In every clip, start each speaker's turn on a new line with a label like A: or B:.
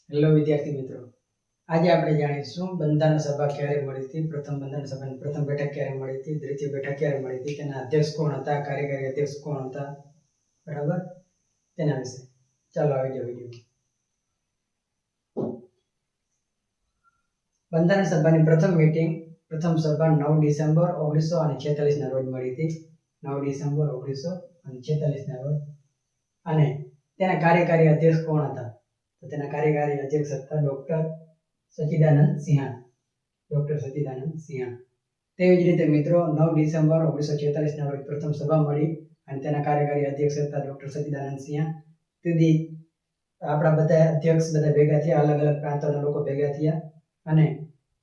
A: Hello વિદ્યાર્થી મિત્રો, આજે આપણે જાણીશું બંધારણ સભા ક્યારે મળી હતી, પ્રથમ બંધારણ સભાની પ્રથમ બેઠક ક્યારે મળી હતી, દ્વિતીય બેઠક ક્યારે મળી હતી, તેના અધ્યક્ષ કોણ હતા, કાર્યકારી અધ્યક્ષ કોણ હતા, બરાબર, તેના વિશે ચાલો આવી જાવ વિડીયો. બંધારણ સભાની પ્રથમ સભા 9 ડિસેમ્બર 1946 ના રોજ મળી હતી. 9 ડિસેમ્બર 1946 ના રોજ. અને તેના કાર્યકારી અધ્યક્ષ કોણ હતા? તો તેના કાર્યકારી અધ્યક્ષ હતા ડોક્ટર સચ્ચિદાનંદ સિંહા. તેવી જ રીતે મિત્રો 9 ડિસેમ્બર 1946 ના રોજ પ્રથમ સભા મળી અને તેના કાર્યકારી અધ્યક્ષ હતા ડોક્ટર સચ્ચિદાનંદ સિંહા. તેથી આપણા બધા અધ્યક્ષ બધા ભેગા થયા, અલગ અલગ પ્રાંતોના લોકો ભેગા થયા અને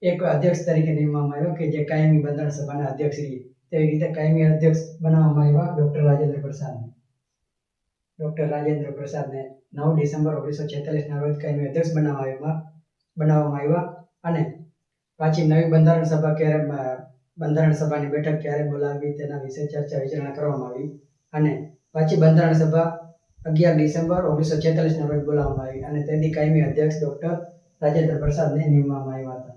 A: એક અધ્યક્ષ તરીકે નિમવામાં આવ્યો કે જે કાયમી બંધારણ સભાના અધ્યક્ષ રહે. તેવી રીતે કાયમી અધ્યક્ષ બનાવવામાં આવ્યા ડોક્ટર રાજેન્દ્ર પ્રસાદને 9 ડિસેમ્બર 1946 ના રોજ કાયમી અધ્યક્ષ બનાવવામાં આવ્યા. અને પાછી નવી બંધારણ સભાની બેઠક ક્યારે બોલાવવી તેના વિશે ચર્ચા વિચારણા કરવામાં આવી. અને પાછી બંધારણ સભા 11 ડિસેમ્બર 1946 ના રોજ બોલાવવામાં આવી અને તેથી કાયમી અધ્યક્ષ ડોક્ટર રાજેન્દ્ર પ્રસાદને નિમવામાં આવ્યા હતા.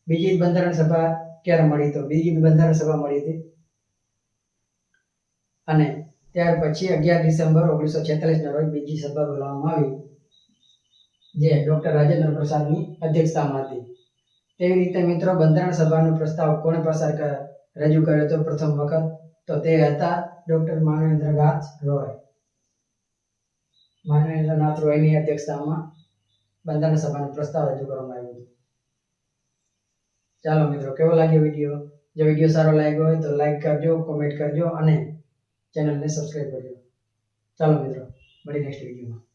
A: બીજી બંધારણ સભા ક્યારે મળી? તો બીજી બંધારણ સભા મળી હતી અને ત્યાર પછી 11 ડિસેમ્બર 1946 ના રોજ બીજી સભા બોલાવવામાં આવી જે ડોક્ટર રાજેન્દ્ર પ્રસાદની અધ્યક્ષતામાં હતી. તેવી રીતે મિત્રો બંધારણ સભાનો પ્રસ્તાવ કોણે રજૂ કર્યો હતો પ્રથમ વખત? તો તે હતા ડોક્ટર માનવેન્દ્રનાથ રોયની અધ્યક્ષતામાં બંધારણ સભાનો પ્રસ્તાવ રજૂ કરવામાં આવ્યો હતો. ચાલો મિત્રો, કેવો લાગ્યો વિડીયો? જો વિડીયો સારો લાગ્યો હોય તો લાઈક કરજો, કોમેન્ટ કરજો અને ચેનલને સબસ્ક્રાઇબ કરજો. ચાલો મિત્રો, મળીએ નેક્સ્ટ વિડીયોમાં.